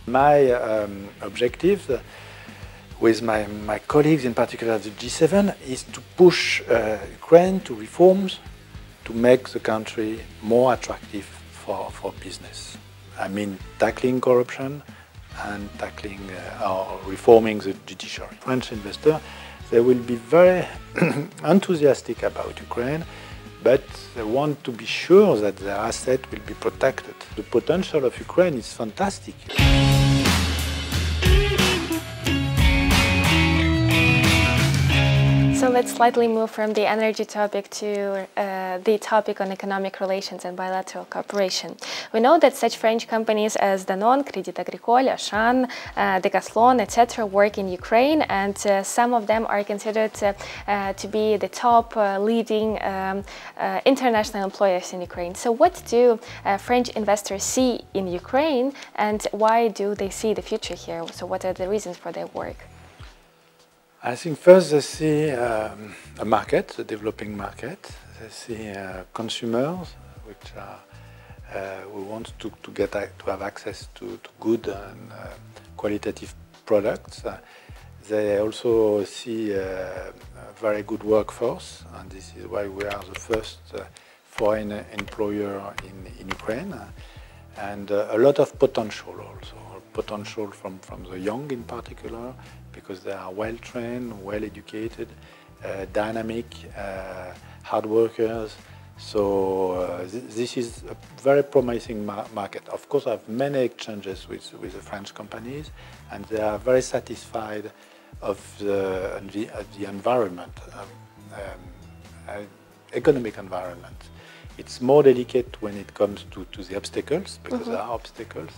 My objective with my colleagues, in particular at the G7, is to push Ukraine to reforms to make the country more attractive for business. I mean, tackling corruption and tackling or reforming the judiciary. French investors, they will be very enthusiastic about Ukraine, but they want to be sure that their asset will be protected. The potential of Ukraine is fantastic. So let's slightly move from the energy topic to the topic on economic relations and bilateral cooperation. We know that such French companies as Danone, Crédit Agricole, Auchan, Decathlon, etc. work in Ukraine, and some of them are considered to be the top leading international employers in Ukraine. So what do French investors see in Ukraine, and why do they see the future here? So what are the reasons for their work? I think first they see a market, a developing market. They see consumers, which are who want to have access to good and qualitative products. They also see a very good workforce, and this is why we are the first foreign employer in Ukraine, and a lot of potential also. Potential from the young in particular, because they are well-trained, well-educated, dynamic, hard workers. So this is a very promising market. Of course, I have many exchanges with the French companies, and they are very satisfied of the environment, economic environment. It's more delicate when it comes to the obstacles, because there are obstacles.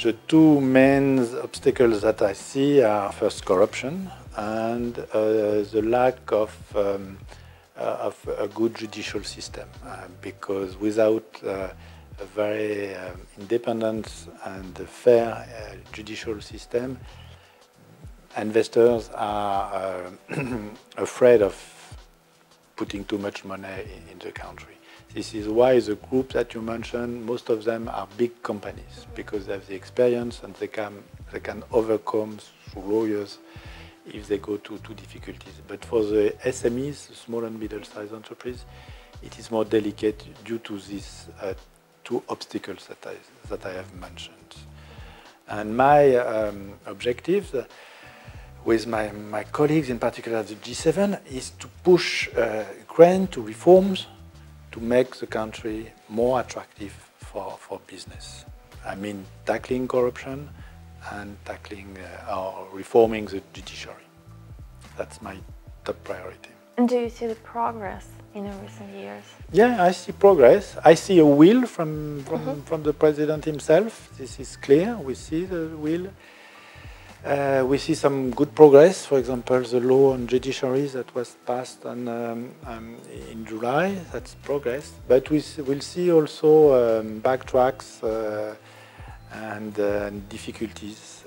The two main obstacles that I see are first corruption and the lack of a good judicial system, because without a very independent and fair judicial system, investors are afraid of putting too much money in the country. This is why the group that you mentioned, most of them are big companies, because they have the experience and they can overcome through lawyers if they go to difficulties. But for the SMEs, the small and middle-sized enterprise, it is more delicate due to these two obstacles that I have mentioned. And my objective with my colleagues, in particular at the G7, is to push Ukraine to reforms to make the country more attractive for business. I mean, tackling corruption and tackling or reforming the judiciary. That's my top priority. And do you see the progress in the recent years? Yeah, I see progress. I see a will from the president himself. This is clear. We see the will. We see some good progress. For example, the law on judiciary that was passed in July, that's progress. But we will see also backtracks and difficulties.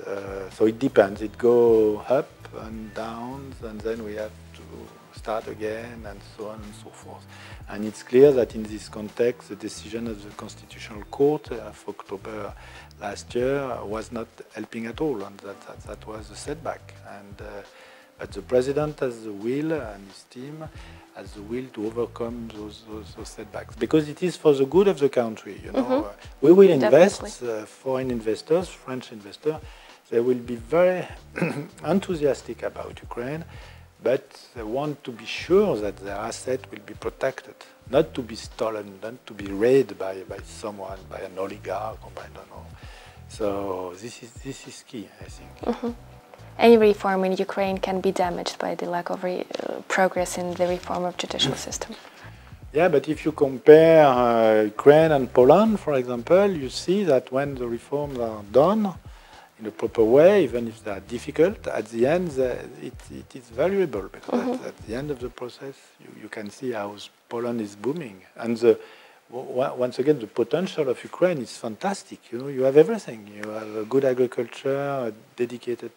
So it depends. It goes up and down, and then we have to start again, and so on and so forth. And it's clear that in this context, the decision of the Constitutional Court of October last year was not helping at all, and that was a setback. But the president has the will, and his team has the will to overcome those setbacks, because it is for the good of the country. You know, we will invest. Foreign investors, French investors, they will be very enthusiastic about Ukraine, but they want to be sure that their asset will be protected, not to be stolen, not to be raided by someone, by an oligarch, or I don't know. So this is key, I think. Any reform in Ukraine can be damaged by the lack of progress in the reform of judicial system. Yeah, but if you compare Ukraine and Poland, for example, you see that when the reforms are done in a proper way, even if they are difficult, at the end it is valuable, because at the end of the process you can see how Poland is booming. And once again, the potential of Ukraine is fantastic. You know, you have everything. You have a good agriculture, a dedicated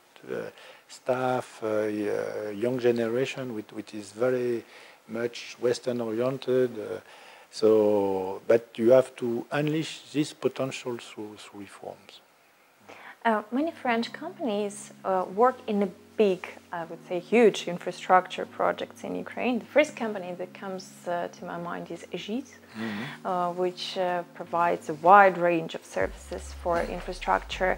staff, a young generation which is very much Western-oriented. But you have to unleash this potential through reforms. Many French companies work in a big, I would say huge infrastructure projects in Ukraine. The first company that comes to my mind is Aegis, which provides a wide range of services for infrastructure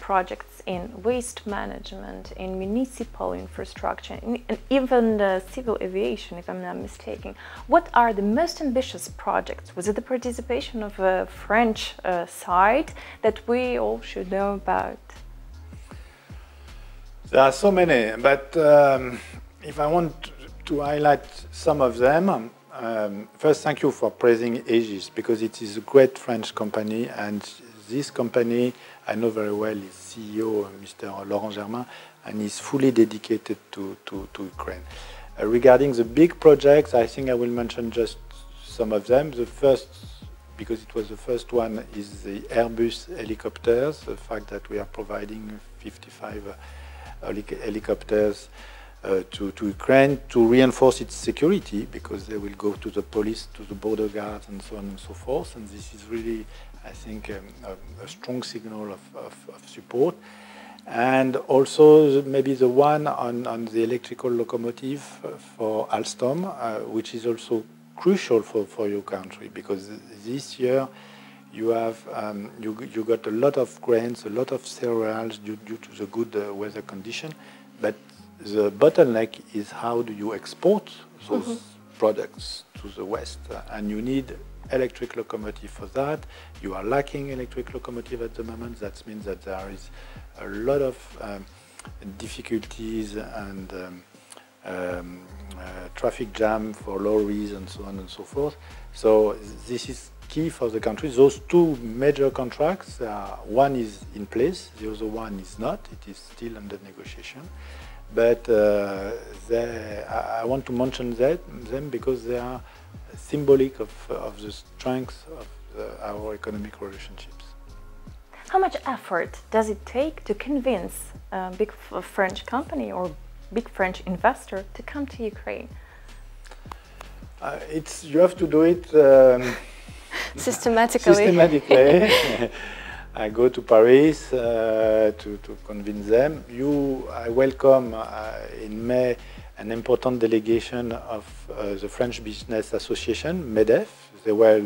projects in waste management, in municipal infrastructure, and even civil aviation, if I'm not mistaken. What are the most ambitious projects? Was it the participation of a French side that we all should know about? There are so many, but if I want to highlight some of them, first, thank you for praising Aegis, because it is a great French company, and this company, I know very well its CEO, Mr. Laurent Germain, and is fully dedicated to Ukraine. Regarding the big projects, I think I will mention just some of them. The first, because it was the first one, is the Airbus helicopters, the fact that we are providing 55 helicopters to Ukraine to reinforce its security, because they will go to the police, to the border guards, and so on and so forth. And this is really, I think, a strong signal of support. And also maybe the one on the electrical locomotive for Alstom, which is also crucial for your country, because this year you have you got a lot of grains, a lot of cereals due to the good weather condition, but the bottleneck is how do you export those products to the West, and you need electric locomotive for that. You are lacking electric locomotive at the moment. That means that there is a lot of difficulties and traffic jam for lorries and so on and so forth. So this is key for the country. Those two major contracts, one is in place, the other one is not. It is still under negotiation. But I want to mention them because they are symbolic of the strength of our economic relationships. How much effort does it take to convince a big French company or big French investor to come to Ukraine? You have to do it systematically. I go to Paris to convince them. I welcome in May an important delegation of the French Business Association, MEDEF. They were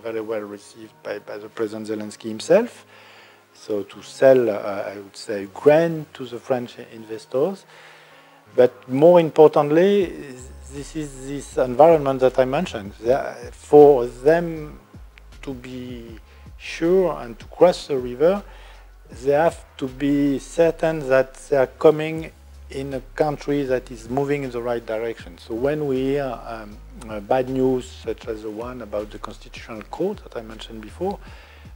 very well received by the President Zelensky himself. So to sell, I would say, grain to the French investors. But more importantly, this is this environment that I mentioned. For them to be sure and to cross the river, they have to be certain that they are coming in a country that is moving in the right direction. So when we hear bad news, such as the one about the Constitutional Court that I mentioned before,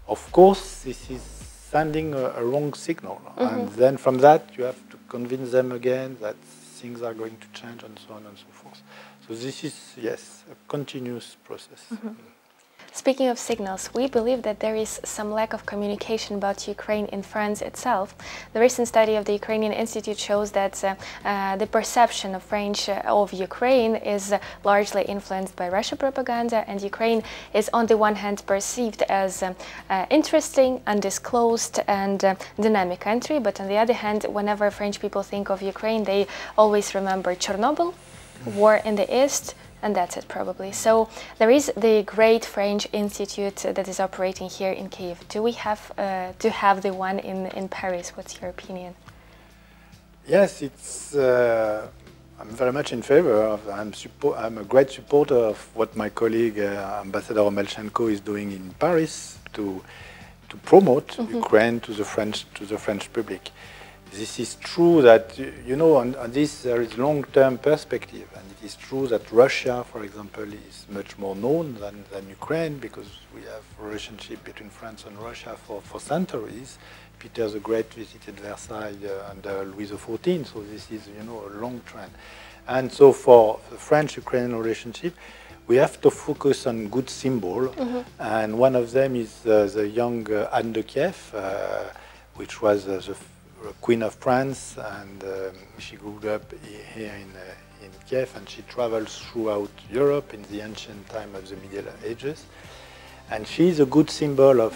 of course, this is sending a wrong signal. And then from that, you have to convince them again that things are going to change and so on and so forth. So this is, yes, a continuous process. Speaking of signals, we believe that there is some lack of communication about Ukraine in France itself. The recent study of the Ukrainian Institute shows that the perception of French of Ukraine is largely influenced by Russian propaganda, and Ukraine is on the one hand perceived as interesting, undisclosed and dynamic country, but on the other hand, whenever French people think of Ukraine, they always remember Chernobyl, war in the East, and that's it probably. So there is the great French Institute that is operating here in Kyiv. Do we have to have the one in Paris? What's your opinion? Yes, it's. I'm very much in favor of. I'm a great supporter of what my colleague Ambassador Melchenko is doing in Paris to promote Ukraine to the French public. This is true that, you know, on this there is long-term perspective, and it is true that Russia, for example, is much more known than Ukraine, because we have a relationship between France and Russia for centuries. Peter the Great visited Versailles under Louis XIV, so this is, you know, a long trend. And so for the French-Ukrainian relationship, we have to focus on good symbol, and one of them is the young Anne de Kiev, which was the Queen of France, and she grew up here in Kiev, and she traveled throughout Europe in the ancient time of the Middle Ages. And she is a good symbol of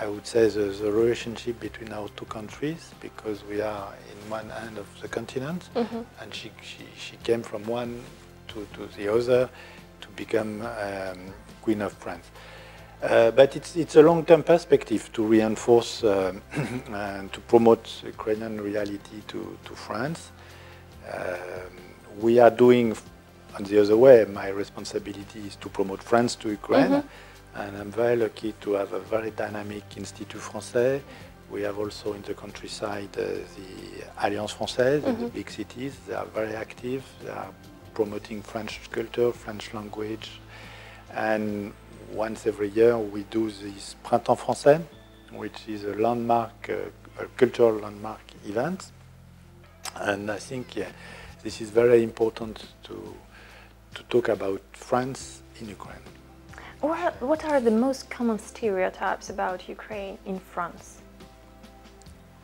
I would say, the relationship between our two countries, because we are in one end of the continent, and she came from one to the other to become Queen of France. But it's a long-term perspective to reinforce and to promote Ukrainian reality to France. We are doing, on the other way, my responsibility is to promote France to Ukraine. And I'm very lucky to have a very dynamic Institut Français. We have also in the countryside the Alliance Française in the big cities. They are very active. They are promoting French culture, French language. And once every year we do this Printemps Français, which is a landmark, a cultural landmark event. And I think this is very important to talk about France in Ukraine. What are the most common stereotypes about Ukraine in France?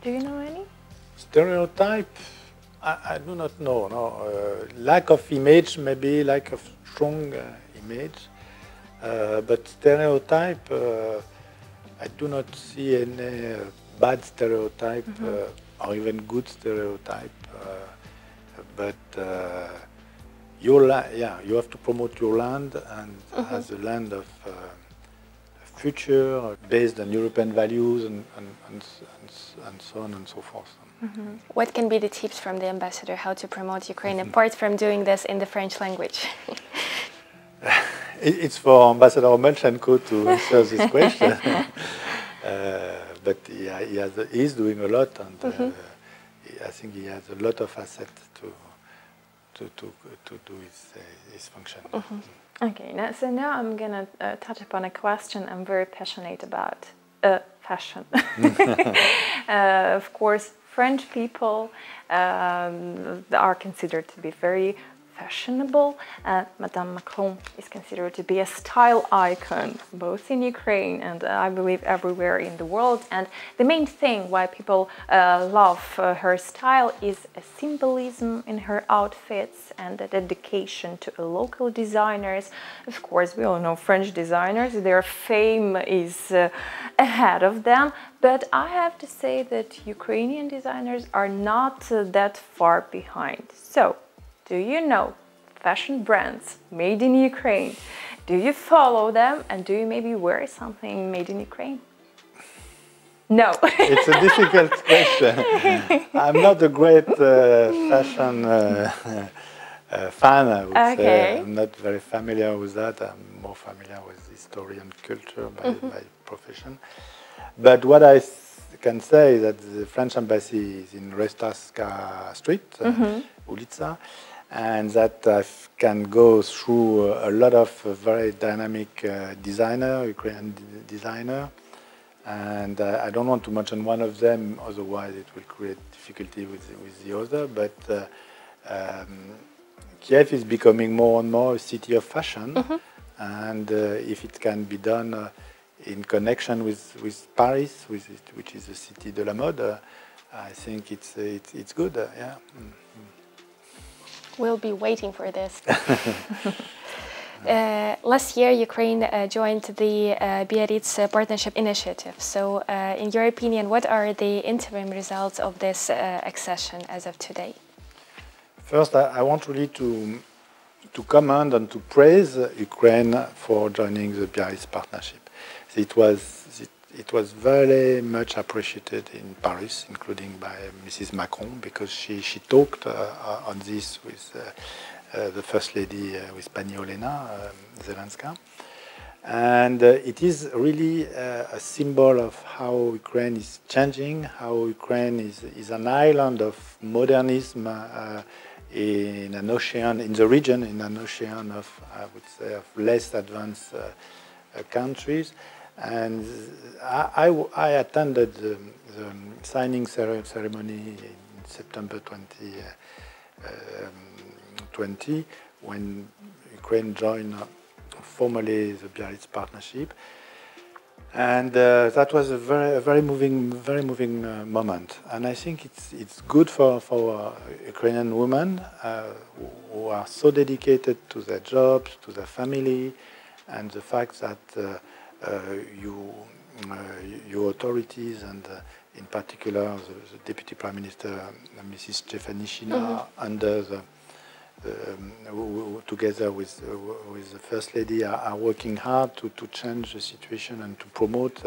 Do you know any? Stereotype? I do not know. No, lack of image, maybe lack of strong image. But stereotype, I do not see any bad stereotype or even good stereotype. But you have to promote your land and as a land of future based on European values and so on and so forth. What can be the tips from the ambassador how to promote Ukraine apart from doing this in the French language? It's for Ambassador Melchenko to answer this question. But he's doing a lot, and I think he has a lot of assets to do his function. Okay, so now I'm gonna touch upon a question I'm very passionate about: fashion. Of course, French people are considered to be very fashionable. Madame Macron is considered to be a style icon, both in Ukraine and I believe everywhere in the world. And the main thing why people love her style is a symbolism in her outfits and a dedication to local designers. Of course, we all know French designers, their fame is ahead of them. But I have to say that Ukrainian designers are not that far behind. So, do you know fashion brands made in Ukraine? Do you follow them and do you maybe wear something made in Ukraine? No. It's a difficult question. I'm not a great fashion fan, I would say. I'm not very familiar with that. I'm more familiar with history and culture by profession. But what I can say is that the French embassy is in Restavska Street, Ulica, and that I can go through a lot of very dynamic Ukrainian designer, and I don't want to mention one of them, otherwise it will create difficulty with the other, but Kiev is becoming more and more a city of fashion, and if it can be done in connection with Paris, which is the city de la mode, I think it's good, yeah. We'll be waiting for this. Last year, Ukraine joined the Biarritz Partnership Initiative. So, in your opinion, what are the interim results of this accession as of today? First, I want really to commend and to praise Ukraine for joining the Biarritz Partnership. It was very much appreciated in Paris, including by Mrs. Macron, because she talked on this with the First Lady, with Pani Olena Zelenska. And it is really a symbol of how Ukraine is changing, how Ukraine is an island of modernism in an ocean, in the region, in an ocean of, I would say, of less advanced countries. And I attended the signing ceremony in September 2020 when Ukraine joined formally the Biarritz Partnership, and that was a very moving moment. And I think it's good for Ukrainian women who are so dedicated to their jobs, to their family, and the fact that your authorities and in particular the Deputy Prime Minister, Mrs. Stefanishina, under together with the First Lady, are working hard to change the situation and to promote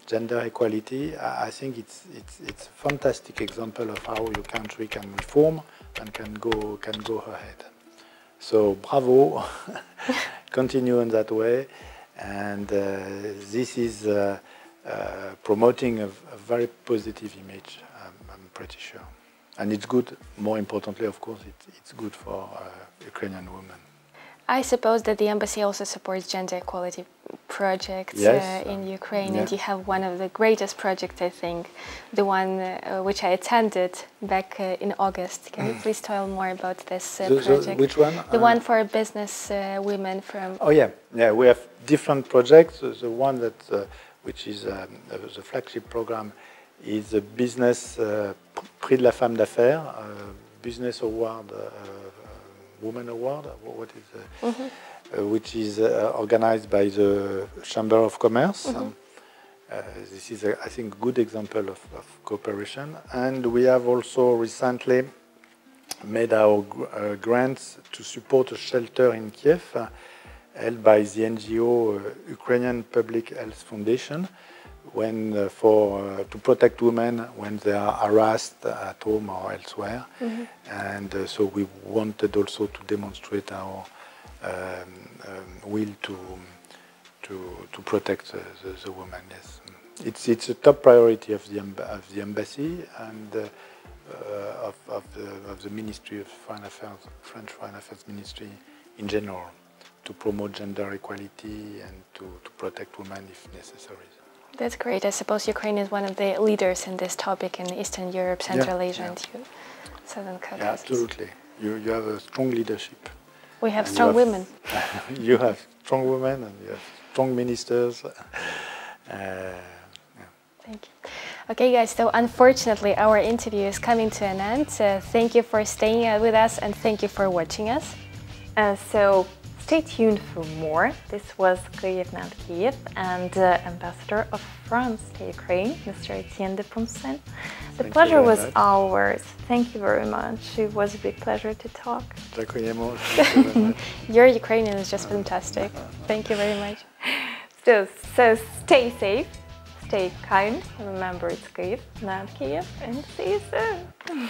gender equality. I think it's a fantastic example of how your country can reform and can go ahead. So bravo, continue in that way, and this is promoting a very positive image. I'm pretty sure, and it's good. More importantly, of course, it's good for Ukrainian women. I suppose that the embassy also supports gender equality projects in Ukraine, and you have one of the greatest projects, I think, the one which I attended back in August. Can you please tell more about this project? Which one? The one for business women from... Oh yeah, we have different projects. The one that, which is the flagship program, is the business Prix de la Femme d'Affaires, business award, Women Award, what is which is organized by the Chamber of Commerce. This is, I think, a good example of cooperation. And we have also recently made our grants to support a shelter in Kiev, held by the NGO Ukrainian Public Health Foundation, when to protect women when they are harassed at home or elsewhere. And so we wanted also to demonstrate our will to protect the women. Yes, it's a top priority of the embassy and of the Ministry of Foreign Affairs, French Foreign Affairs Ministry in general, to promote gender equality and to protect women if necessary. That's great. I suppose Ukraine is one of the leaders in this topic in Eastern Europe, Central Asia, and Southern Caucasus. Yeah, absolutely. You have a strong leadership. We have strong women. You have strong women and you have strong ministers. Thank you. Okay, guys, so unfortunately our interview is coming to an end. Thank you for staying with us and thank you for watching us. So stay tuned for more. This was Kyiv Now Kiev and Ambassador of France to Ukraine, Mr. Etienne de Poncins. The pleasure was ours. Thank you very much. It was a big pleasure to talk. Your Ukrainian is just fantastic. Thank you very much. So stay safe, stay kind. Remember, it's Kyiv, not Kiev, and see you soon.